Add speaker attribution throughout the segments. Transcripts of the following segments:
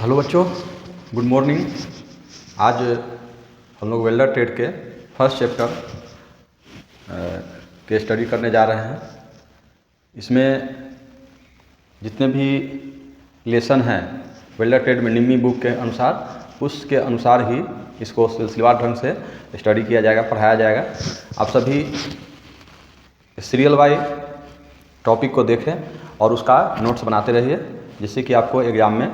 Speaker 1: Hello बच्चों, good morning. आज हम लोग वेल्डर ट्रेड के फर्स्ट चैप्टर के स्टडी करने जा रहे हैं। इसमें जितने भी लेसन हैं वेल्डर ट्रेड में निम्मी बुक के अनुसार, उसके अनुसार ही इसको सिलसिलेवार ढंग से स्टडी किया जाएगा, पढ़ाया जाएगा। आप सभी सीरियल वाइज टॉपिक को देखें और उसका नोट्स बनाते रहिए, जिससे कि आपको एग्ज़ाम में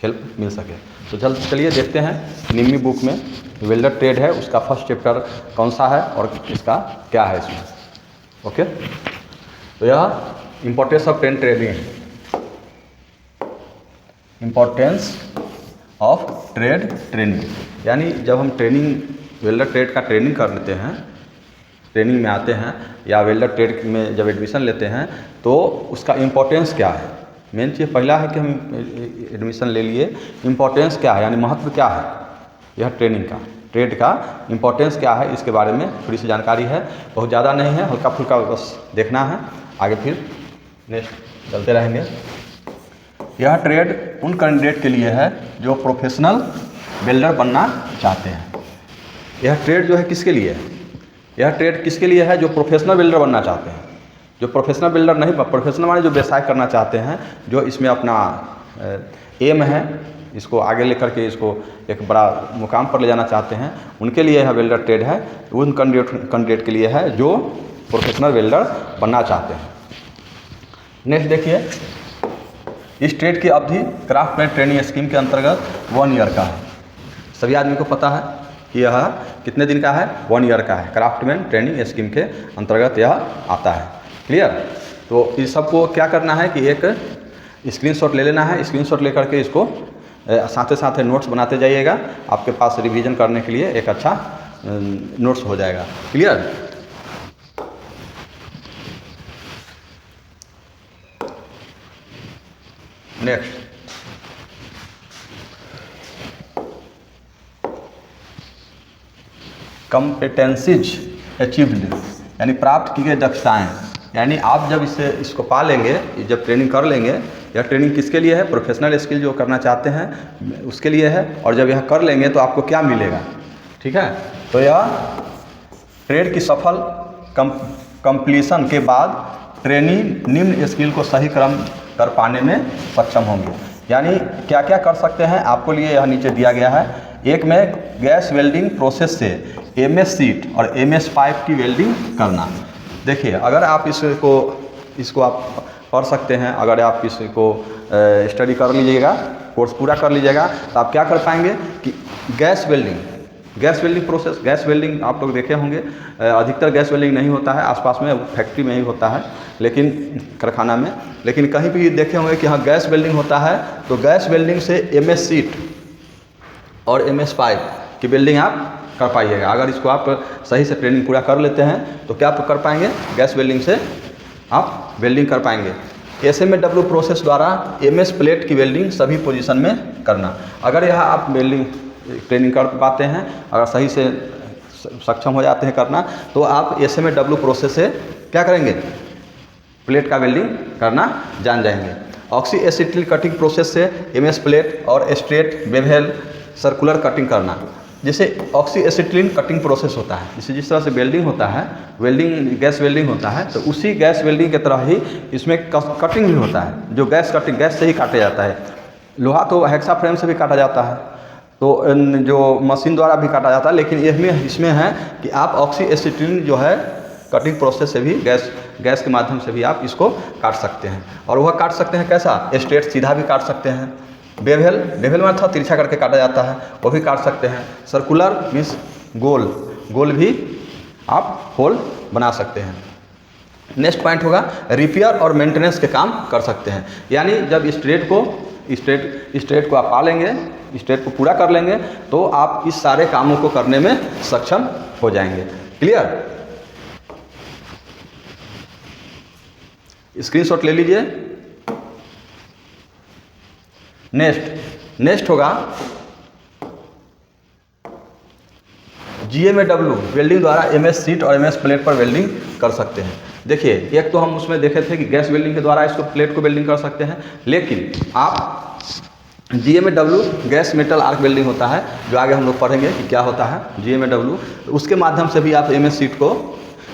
Speaker 1: हेल्प मिल सके। तो चलिए देखते हैं निम्मी बुक में वेल्डर ट्रेड है, उसका फर्स्ट चैप्टर कौन सा है और इसका क्या है इसमें। ओके, तो यह इम्पोर्टेंस ऑफ ट्रेड ट्रेडिंग है। इम्पोर्टेंस ऑफ ट्रेड ट्रेनिंग, यानी जब हम ट्रेनिंग वेल्डर ट्रेड का ट्रेनिंग कर लेते हैं, ट्रेनिंग में आते हैं या वेल्डर ट्रेड में जब एडमिशन लेते हैं तो उसका इम्पोर्टेंस क्या है। मेन चीज़ पहला है कि हम एडमिशन ले लिए, इम्पोर्टेंस क्या है, यानी महत्व क्या है यह ट्रेनिंग का, ट्रेड का इम्पोर्टेंस क्या है, इसके बारे में थोड़ी सी जानकारी है। बहुत ज़्यादा नहीं है, हल्का फुल्का बस देखना है, आगे फिर नेक्स्ट चलते रहेंगे। यह ट्रेड उन कैंडिडेट के लिए है जो प्रोफेशनल वेल्डर बनना चाहते हैं। यह ट्रेड जो है किसके लिए है, यह ट्रेड किसके लिए है जो प्रोफेशनल वेल्डर बनना चाहते हैं। जो प्रोफेशनल बिल्डर नहीं, प्रोफेशनल माने जो व्यवसाय करना चाहते हैं, जो इसमें अपना एम है, इसको आगे लेकर के इसको एक बड़ा मुकाम पर ले जाना चाहते हैं, उनके लिए यह वेल्डर ट्रेड है। उन कैंडिडेट के लिए है जो प्रोफेशनल वेल्डर बनना चाहते हैं। नेक्स्ट देखिए, इस ट्रेड की अवधि क्राफ्टमैन ट्रेनिंग स्कीम के अंतर्गत 1 ईयर का है। सभी आदमी को पता है कि यह कितने दिन का है, 1 ईयर का है। क्राफ्टमैन ट्रेनिंग स्कीम के अंतर्गत यह आता है। क्लियर। तो इस सबको क्या करना है कि एक स्क्रीनशॉट ले लेना है, स्क्रीनशॉट लेकर के इसको साथ साथ नोट्स बनाते जाइएगा, आपके पास रिवीजन करने के लिए एक अच्छा नोट्स हो जाएगा। क्लियर। नेक्स्ट, कॉम्पिटेंसीज अचीव्ड, यानी प्राप्त की गई दक्षताएँ। यानी आप जब इसको पा लेंगे, जब ट्रेनिंग कर लेंगे, यह ट्रेनिंग किसके लिए है, प्रोफेशनल स्किल जो करना चाहते हैं उसके लिए है। और जब यह कर लेंगे तो आपको क्या मिलेगा, ठीक है। तो यह ट्रेड की सफल कंप्लीशन के बाद ट्रेनिंग निम्न स्किल को सही क्रम कर पाने में सक्षम होंगे। यानी क्या क्या कर सकते हैं आपको लिए यह नीचे दिया गया है। एक में गैस वेल्डिंग प्रोसेस से MS शीट और MS पाइप की वेल्डिंग करना। देखिए, अगर आप इसको आप पढ़ सकते हैं, अगर आप इसको स्टडी कर लीजिएगा, कोर्स पूरा कर लीजिएगा, तो आप क्या कर पाएंगे कि gas welding process, gas welding आप लोग देखे होंगे। अधिकतर गैस वेल्डिंग नहीं होता है आसपास में, फैक्ट्री में ही होता है, लेकिन कारखाना में, लेकिन कहीं भी देखे होंगे कि हाँ गैस वेल्डिंग होता है। तो गैस वेल्डिंग से MS शीट और MS पाइप की वेल्डिंग आप कर पाइएगा। अगर इसको आप सही से ट्रेनिंग पूरा कर लेते हैं तो क्या आप कर पाएंगे, गैस वेल्डिंग से आप वेल्डिंग कर पाएंगे। SMAW प्रोसेस द्वारा MS प्लेट की वेल्डिंग सभी पोजीशन में करना। अगर यह आप वेल्डिंग ट्रेनिंग कर पाते हैं, अगर सही से सक्षम हो जाते हैं करना, तो आप SMAW प्रोसेस से क्या करेंगे, प्लेट का वेल्डिंग करना जान जाएंगे। ऑक्सी एसिटिल कटिंग प्रोसेस से MS प्लेट और स्ट्रेट बेवल सर्कुलर कटिंग करना। जैसे ऑक्सी एसिटिलीन कटिंग प्रोसेस होता है, जैसे जिस तरह से वेल्डिंग होता है, वेल्डिंग गैस वेल्डिंग होता है, तो उसी गैस वेल्डिंग की तरह ही इसमें कटिंग भी होता है, जो गैस कटिंग, गैस से ही काटा जाता है। लोहा तो हेक्सा फ्रेम से भी काटा जाता है, तो जो मशीन द्वारा भी काटा जाता है, लेकिन इसमें है कि आप ऑक्सी एसिटिलीन जो है कटिंग प्रोसेस से भी गैस के माध्यम से भी आप इसको काट सकते हैं। और वह काट सकते हैं कैसा, स्ट्रेट सीधा भी काट सकते हैं। बेवल में था तिरछा करके काटा जाता है, वो भी काट सकते हैं। सर्कुलर मीन्स गोल भी आप होल बना सकते हैं। नेक्स्ट पॉइंट होगा रिपेयर और मेंटेनेंस के काम कर सकते हैं। यानी जब स्ट्रेट को आप पा लेंगे, स्ट्रेट को पूरा कर लेंगे, तो आप इस सारे कामों को करने में सक्षम हो जाएंगे। क्लियर। स्क्रीनशॉट ले लीजिए। नेक्स्ट होगा GMAW वेल्डिंग द्वारा MS शीट और MS प्लेट पर वेल्डिंग कर सकते हैं। देखिए, एक तो हम उसमें देखे थे कि गैस वेल्डिंग के द्वारा इसको प्लेट को वेल्डिंग कर सकते हैं, लेकिन आप GMAW gas metal arc welding होता है, जो आगे हम लोग पढ़ेंगे कि क्या होता है GMAW। उसके माध्यम से भी आप MS शीट को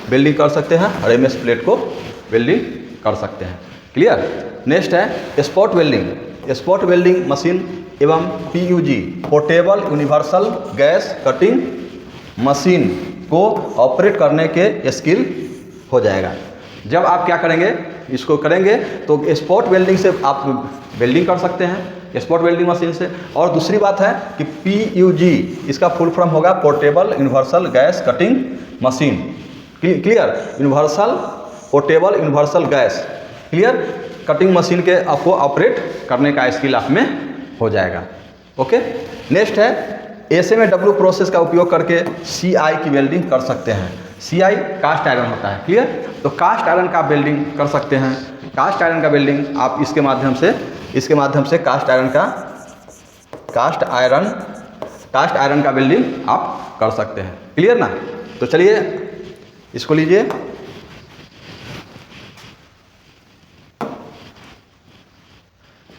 Speaker 1: वेल्डिंग कर सकते हैं और MS प्लेट को वेल्डिंग कर सकते हैं। क्लियर। नेक्स्ट है spot welding. Spot welding machine एवं PUG portable universal gas cutting machine को ऑपरेट करने के स्किल हो जाएगा। जब आप क्या करेंगे, इसको करेंगे तो स्पॉट वेल्डिंग से आप वेल्डिंग कर सकते हैं, स्पॉट वेल्डिंग मशीन से। और दूसरी बात है कि PUG इसका फुल फॉर्म होगा portable universal gas cutting machine. Clear. Universal portable universal gas clear cutting machine के आपको ऑपरेट करने का स्किल आप में हो जाएगा। ओके। नेक्स्ट है SMAW प्रोसेस का उपयोग करके CI की वेल्डिंग कर सकते हैं। CI कास्ट आयरन होता है। क्लियर। तो कास्ट आयरन का वेल्डिंग कर सकते हैं। कास्ट आयरन का वेल्डिंग आप इसके माध्यम से कास्ट आयरन का वेल्डिंग आप कर सकते हैं। क्लियर ना। तो चलिए इसको लीजिए।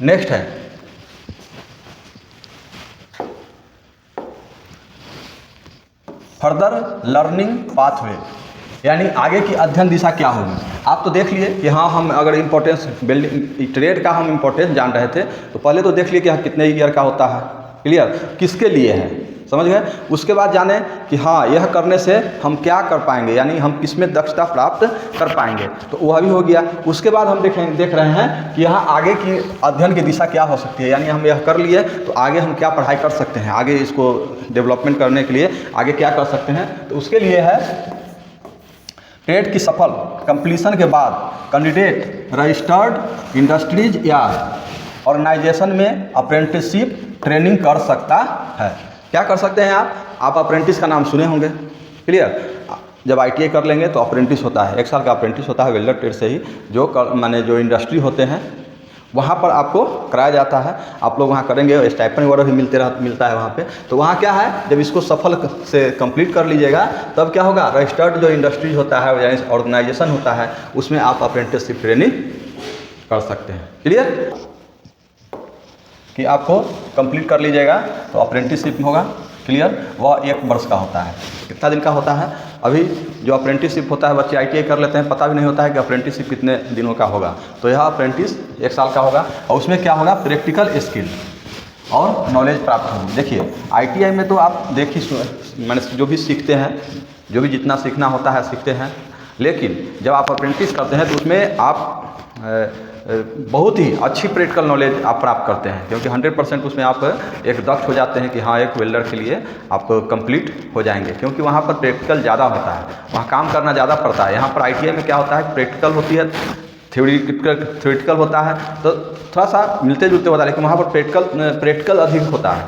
Speaker 1: नेक्स्ट है फर्दर लर्निंग पाथवे, यानी आगे की अध्ययन दिशा क्या होगी। आप तो देख लिए कि हाँ, हम अगर इम्पोर्टेंस बिल्डिंग ट्रेड का हम इम्पोर्टेंस जान रहे थे, तो पहले तो देख लिए कि हाँ कितने ईयर का होता है। क्लियर। किसके लिए है, समझ गए। उसके बाद जाने कि हाँ यह करने से हम क्या कर पाएंगे, यानी हम किसमें दक्षता प्राप्त कर पाएंगे, तो वह भी हो गया। उसके बाद हम देख रहे हैं कि यहाँ आगे की अध्ययन की दिशा क्या हो सकती है, यानी हम यह कर लिए तो आगे हम क्या पढ़ाई कर सकते हैं, आगे इसको डेवलपमेंट करने के लिए आगे क्या कर सकते हैं। तो उसके लिए है ट्रेड की सफल कंप्लीशन के बाद कैंडिडेट रजिस्टर्ड इंडस्ट्रीज या ऑर्गेनाइजेशन में अप्रेंटिसशिप ट्रेनिंग कर सकता है। क्या कर सकते हैं आप अप्रेंटिस का नाम सुने होंगे। क्लियर। जब ITI कर लेंगे तो अप्रेंटिस होता है, 1 साल का अप्रेंटिस होता है वेल्डर ट्रेड से ही, जो इंडस्ट्री होते हैं वहाँ पर आपको कराया जाता है। आप लोग वहाँ करेंगे, स्टाइपेंड वगैरह भी मिलता है वहाँ पे। तो वहाँ क्या है, जब इसको सफल से कंप्लीट कर लीजिएगा तब क्या होगा, रजिस्टर्ड जो इंडस्ट्रीज होता है यानी ऑर्गेनाइजेशन होता है, उसमें आप अप्रेंटिसशिप ट्रेनिंग कर सकते हैं। क्लियर। कि आपको कंप्लीट कर लीजिएगा तो अप्रेंटिसशिप होगा। क्लियर। वह 1 वर्ष का होता है। कितना दिन का होता है, अभी जो अप्रेंटिसशिप होता है बच्चे ITI कर लेते हैं, पता भी नहीं होता है कि अप्रेंटिसशिप कितने दिनों का होगा। तो यह अप्रेंटिस 1 साल का होगा और उसमें क्या होगा, प्रैक्टिकल स्किल और नॉलेज प्राप्त होगी। देखिए ITI में तो आप मैंने जो भी सीखते हैं, जो भी जितना सीखना होता है सीखते हैं, लेकिन जब आप अप्रेंटिस करते हैं तो उसमें आप बहुत ही अच्छी प्रैक्टिकल नॉलेज आप प्राप्त करते हैं, क्योंकि 100% उसमें आप एक दक्ष हो जाते हैं कि हाँ एक वेल्डर के लिए आप कंप्लीट हो जाएंगे, क्योंकि वहाँ पर प्रैक्टिकल ज़्यादा होता है, वहाँ काम करना ज़्यादा पड़ता है। यहाँ पर ITI में क्या होता है, प्रैक्टिकल होती है, थ्योरेटिकल होता है, तो थोड़ा सा मिलते जुलते होता है, लेकिन वहाँ पर प्रैक्टिकल अधिक होता है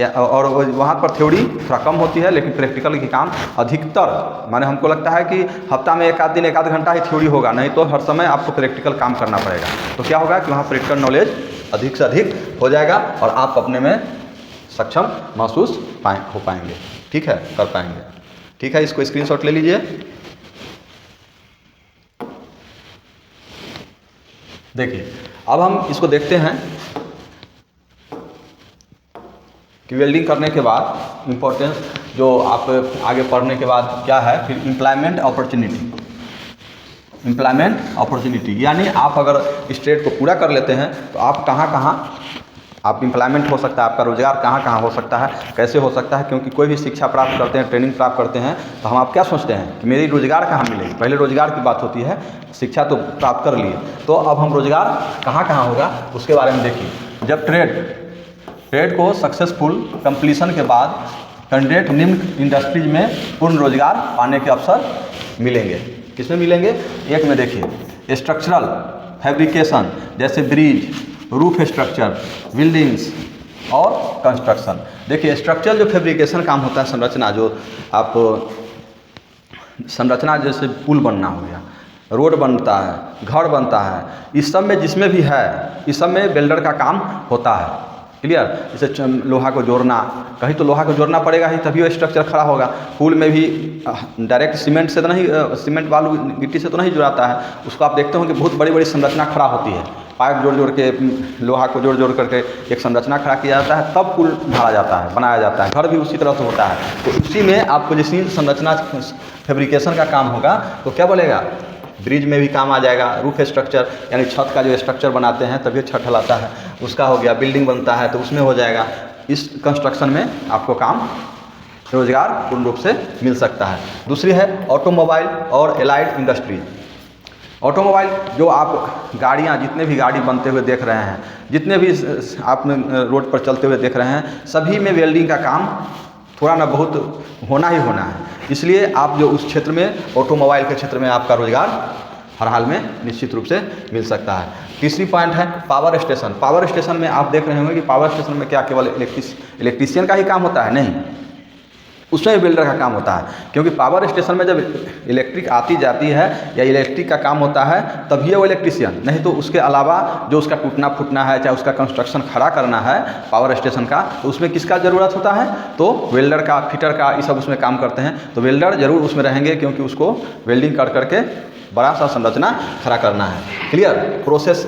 Speaker 1: और वहाँ पर थ्योरी थोड़ा कम होती है, लेकिन प्रैक्टिकल की काम अधिकतर, माने हमको लगता है कि हफ्ता में एक आध घंटा ही थ्योरी होगा, नहीं तो हर समय आपको प्रैक्टिकल काम करना पड़ेगा। तो क्या होगा कि वहाँ प्रैक्टिकल नॉलेज अधिक से अधिक हो जाएगा और आप अपने में सक्षम महसूस हो पाएंगे। ठीक है, कर पाएंगे। ठीक है, इसको स्क्रीनशॉट ले लीजिए। देखिए अब हम इसको देखते हैं कि वेल्डिंग करने के बाद इम्पोर्टेंस जो आप आगे पढ़ने के बाद क्या है, फिर एम्प्लॉयमेंट अपॉर्चुनिटी, यानी आप अगर इस ट्रेड को पूरा कर लेते हैं तो आप कहाँ आप एम्प्लॉयमेंट हो सकता है, आपका रोजगार कहाँ हो सकता है, कैसे हो सकता है। क्योंकि कोई भी शिक्षा प्राप्त करते हैं, ट्रेनिंग प्राप्त करते हैं, तो हम आप क्या सोचते हैं कि मेरी रोजगार कहाँ मिलेगी, पहले रोजगार की बात होती है। शिक्षा तो प्राप्त कर लिए, तो अब हम रोजगार कहाँ होगा उसके बारे में देखिए। जब ट्रेड को सक्सेसफुल कंप्लीशन के बाद कैंडिडेट निम्न इंडस्ट्रीज में पूर्ण रोजगार पाने के अवसर मिलेंगे। किसमें मिलेंगे, एक में देखिए स्ट्रक्चरल फैब्रिकेशन, जैसे ब्रिज, रूफ स्ट्रक्चर, बिल्डिंग्स और कंस्ट्रक्शन। देखिए स्ट्रक्चरल जो फैब्रिकेशन काम होता है, संरचना जैसे पुल बनना हो गया, रोड बनता है, घर बनता है, इस सब में जिसमें भी है, इस सब में वेल्डर का काम होता है। क्लियर। जैसे लोहा को जोड़ना, कहीं तो लोहा को जोड़ना पड़ेगा ही, तभी वो स्ट्रक्चर खड़ा होगा। पुल में भी डायरेक्ट सीमेंट से तो नहीं, सीमेंट बालू गिट्टी से तो नहीं जुड़ाता है, उसको आप देखते हो कि बहुत बड़ी बड़ी संरचना खड़ा होती है। पाइप जोड़ जोड़ के, लोहा को जोड़ जोड़ करके एक संरचना खड़ा किया जाता है, तब पुल ढाला जाता है, बनाया जाता है। घर भी उसी तरह से होता है। तो उसी में आपको जितनी संरचना फैब्रिकेशन का काम होगा तो क्या बोलेगा, ब्रिज में भी काम आ जाएगा। रूफ स्ट्रक्चर यानी छत का जो स्ट्रक्चर बनाते हैं तभी छत ढलाता है, उसका हो गया। बिल्डिंग बनता है तो उसमें हो जाएगा। इस कंस्ट्रक्शन में आपको काम, रोजगार पूर्ण रूप से मिल सकता है। दूसरी है ऑटोमोबाइल और एलाइड इंडस्ट्रीज। ऑटोमोबाइल जो आप गाड़ियाँ, जितने भी गाड़ी बनते हुए देख रहे हैं, जितने भी आप रोड पर चलते हुए देख रहे हैं, सभी में वेल्डिंग का काम थोड़ा ना बहुत होना ही होना है। इसलिए आप जो उस क्षेत्र में, ऑटोमोबाइल के क्षेत्र में आपका रोजगार हर हाल में निश्चित रूप से मिल सकता है। तीसरी पॉइंट है पावर स्टेशन। पावर स्टेशन में आप देख रहे होंगे कि पावर स्टेशन में क्या केवल इलेक्ट्रीशियन का ही काम होता है? नहीं, उसमें बिल्डर का काम होता है। क्योंकि पावर स्टेशन में जब इलेक्ट्रिक आती जाती है या इलेक्ट्रिक का काम होता है तभी वो इलेक्ट्रीशियन, नहीं तो उसके अलावा जो उसका टूटना फूटना है, चाहे उसका कंस्ट्रक्शन खड़ा करना है पावर स्टेशन का, तो उसमें किसका ज़रूरत होता है? तो वेल्डर का, फिटर का, ये सब उसमें काम करते हैं। तो वेल्डर जरूर उसमें रहेंगे, क्योंकि उसको वेल्डिंग कर करके बड़ा सा संरचना खड़ा करना है। क्लियर? प्रोसेस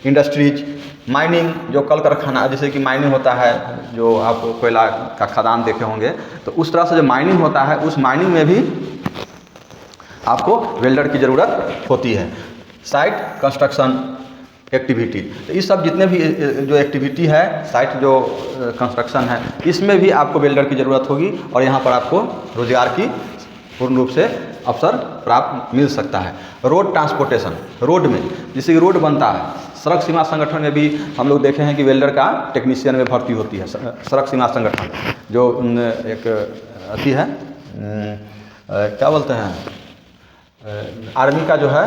Speaker 1: इंडस्ट्रीज, माइनिंग, जो कल कारखाना, जैसे कि माइनिंग होता है, जो आप कोयला का खदान देखे होंगे, तो उस तरह से जो माइनिंग होता है, उस माइनिंग में भी आपको वेल्डर की ज़रूरत होती है। साइट कंस्ट्रक्शन एक्टिविटी, तो ये सब जितने भी जो एक्टिविटी है, साइट जो कंस्ट्रक्शन है, इसमें भी आपको वेल्डर की ज़रूरत होगी और यहाँ पर आपको रोजगार की पूर्ण रूप से अवसर प्राप्त मिल सकता है। रोड ट्रांसपोर्टेशन, रोड में जैसे कि रोड बनता है, सड़क सीमा संगठन में भी हम लोग देखे हैं कि वेल्डर का टेक्नीशियन में भर्ती होती है। सड़क सीमा संगठन जो एक अथी है, क्या बोलते हैं, आर्मी का जो है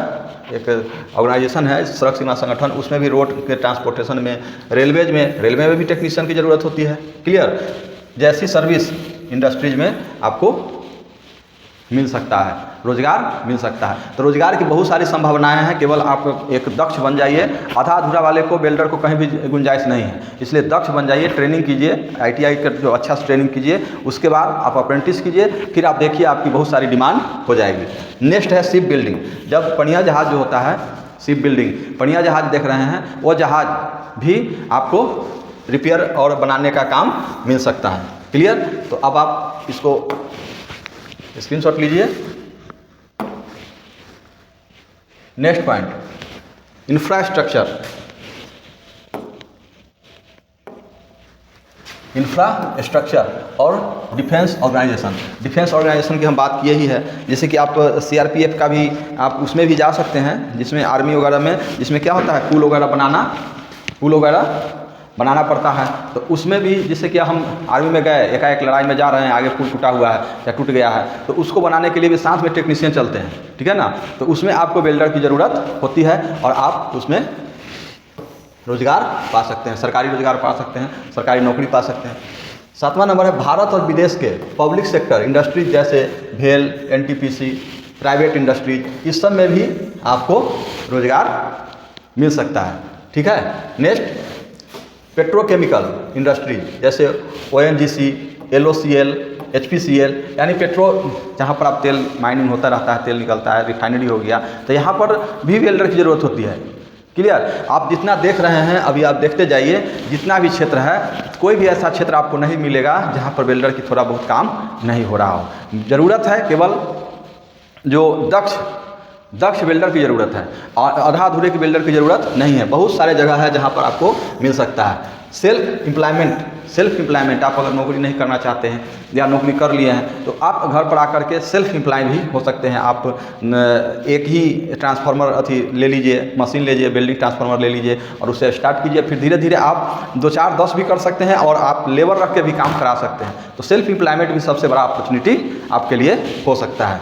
Speaker 1: एक ऑर्गेनाइजेशन है सड़क सीमा संगठन, उसमें भी रोड के ट्रांसपोर्टेशन में, रेलवे में भी टेक्नीशियन की ज़रूरत होती है। क्लियर? जैसी सर्विस इंडस्ट्रीज में आपको मिल सकता है, रोजगार मिल सकता है। तो रोजगार की बहुत सारी संभावनाएं हैं। केवल आप एक दक्ष बन जाइए, आधा अधूरा वाले को, वेल्डर को कहीं भी गुंजाइश नहीं है। इसलिए दक्ष बन जाइए, ट्रेनिंग कीजिए, ITI का जो अच्छा से ट्रेनिंग कीजिए, उसके बाद आप अप्रेंटिस कीजिए, फिर आप देखिए आपकी बहुत सारी डिमांड हो जाएगी। नेक्स्ट है शिप बिल्डिंग। जब पनिया जहाज जो होता है, शिप बिल्डिंग, पनिया जहाज देख रहे हैं, वो जहाज भी आपको रिपेयर और बनाने का काम मिल सकता है। क्लियर? तो अब आप इसको स्क्रीनशॉट लीजिए। Next point, infrastructure. इंफ्रास्ट्रक्चर और डिफेंस ऑर्गेनाइजेशन। डिफेंस ऑर्गेनाइजेशन की हम बात किए ही है। जैसे कि आप CRPF का भी, आप उसमें भी जा सकते हैं, जिसमें आर्मी वगैरह में, जिसमें क्या होता है, पुल वगैरह बनाना पड़ता है। तो उसमें भी जैसे कि हम आर्मी में गए, एकाएक लड़ाई में जा रहे हैं, आगे पुल टूटा हुआ है या टूट गया है, तो उसको बनाने के लिए भी साथ में टेक्नीशियन चलते हैं। ठीक है ना? तो उसमें आपको वेल्डर की ज़रूरत होती है और आप उसमें रोजगार पा सकते हैं, सरकारी रोजगार पा सकते हैं, सरकारी नौकरी पा सकते हैं। 7वां नंबर है भारत और विदेश के पब्लिक सेक्टर इंडस्ट्रीज, जैसे भेल, NTPC, प्राइवेट इंडस्ट्रीज, इस सब में भी आपको रोजगार मिल सकता है। ठीक है? नेक्स्ट, पेट्रोकेमिकल इंडस्ट्री, जैसे ONGC, LOCL, HPCL, यानी जहाँ पर आप तेल माइनिंग होता रहता है, तेल निकलता है, रिफाइनरी हो गया, तो यहाँ पर भी वेल्डर की ज़रूरत होती है। क्लियर? आप जितना देख रहे हैं, अभी आप देखते जाइए, जितना भी क्षेत्र है, कोई भी ऐसा क्षेत्र आपको नहीं मिलेगा जहाँ पर वेल्डर की थोड़ा बहुत काम नहीं हो रहा हो। ज़रूरत है केवल जो दक्ष वेल्डर की ज़रूरत है, और आधा अधूरे की वेल्डर की ज़रूरत नहीं है। बहुत सारे जगह है जहाँ पर आपको मिल सकता है। सेल्फ एम्प्लॉयमेंट, आप अगर नौकरी नहीं करना चाहते हैं या नौकरी कर लिए हैं, तो आप घर पर आकर के सेल्फ एम्प्लॉय भी हो सकते हैं। आप एक ही ट्रांसफार्मर ले लीजिए, मशीन लीजिए, वेल्डिंग ट्रांसफार्मर ले लीजिए और उसे स्टार्ट कीजिए। फिर धीरे धीरे आप 2, 4, 10 भी कर सकते हैं और आप लेबर रख के भी काम करा सकते हैं। तो सेल्फ एम्प्लॉयमेंट भी सबसे बड़ा अपॉर्चुनिटी आपके लिए हो सकता है।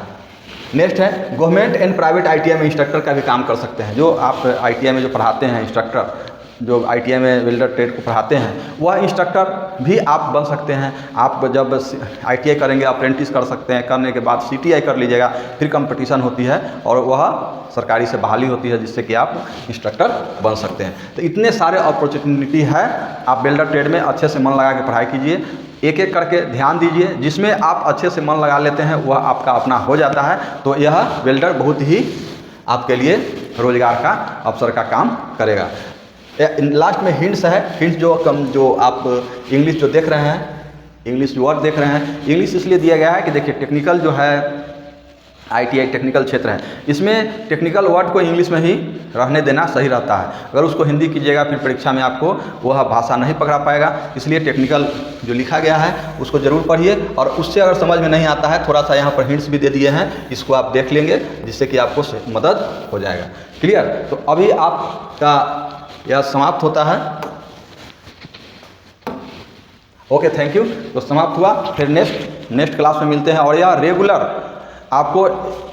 Speaker 1: नेक्स्ट है गवर्नमेंट एंड प्राइवेट ITI में इंस्ट्रक्टर का भी काम कर सकते हैं। जो आप ITI में जो पढ़ाते हैं इंस्ट्रक्टर, जो ITI में वेल्डर ट्रेड को पढ़ाते हैं, वह इंस्ट्रक्टर भी आप बन सकते हैं। आप जब ITI करेंगे, अप्रेंटिस कर सकते हैं, करने के बाद CTI कर लीजिएगा, फिर कंपटीशन होती है और वह सरकारी से बहाली होती है, जिससे कि आप इंस्ट्रक्टर बन सकते हैं। तो इतने सारे अपॉर्चुनिटी है। आप वेल्डर ट्रेड में अच्छे से मन लगा के पढ़ाई कीजिए, एक एक करके ध्यान दीजिए, जिसमें आप अच्छे से मन लगा लेते हैं वह आपका अपना हो जाता है। तो यह वेल्डर बहुत ही आपके लिए रोजगार का अवसर का काम करेगा। लास्ट में हिंट्स है। हिंट्स जो आप इंग्लिश जो देख रहे हैं, इंग्लिश वर्ड देख रहे हैं, इंग्लिश इसलिए दिया गया है कि देखिए टेक्निकल जो है ITI टेक्निकल क्षेत्र है, इसमें टेक्निकल वर्ड को इंग्लिश में ही रहने देना सही रहता है। अगर उसको हिंदी कीजिएगा फिर परीक्षा में आपको वह भाषा नहीं पकड़ा पाएगा। इसलिए टेक्निकल जो लिखा गया है उसको ज़रूर पढ़िए, और उससे अगर समझ में नहीं आता है थोड़ा सा यहाँ पर हिंट्स भी दे दिए हैं, इसको आप देख लेंगे जिससे कि आपको मदद हो जाएगा। क्लियर? तो अभी आपका यह समाप्त होता है। Okay, thank you. तो समाप्त हुआ, फिर नेक्स्ट क्लास में मिलते हैं। और यह रेगुलर आपको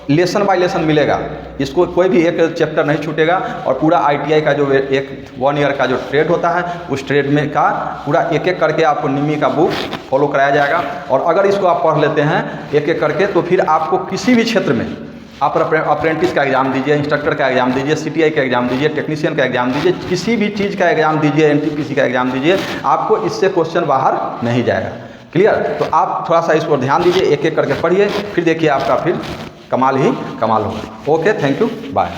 Speaker 1: लेसन बाय लेसन मिलेगा, इसको कोई भी एक चैप्टर नहीं छूटेगा। और पूरा ITI का जो एक 1 ईयर का जो ट्रेड होता है उस ट्रेड में का पूरा एक एक करके आपको निमी का बुक फॉलो कराया जाएगा। और अगर इसको आप पढ़ लेते हैं एक एक करके तो फिर आपको किसी भी क्षेत्र में आप अप्रेंटिस का एग्ज़ाम दीजिए, इंस्ट्रक्टर का एग्ज़ाम दीजिए, CTI का एग्ज़ाम दीजिए, टेक्नीशियन का एग्ज़ाम दीजिए, किसी भी चीज़ का एग्ज़ाम दीजिए, NTPC का एग्ज़ाम दीजिए, आपको इससे क्वेश्चन बाहर नहीं जाएगा। क्लियर? तो आप थोड़ा सा इस पर ध्यान दीजिए, एक एक करके पढ़िए, फिर देखिए आपका फिर कमाल ही कमाल होगा। Okay, thank you, bye.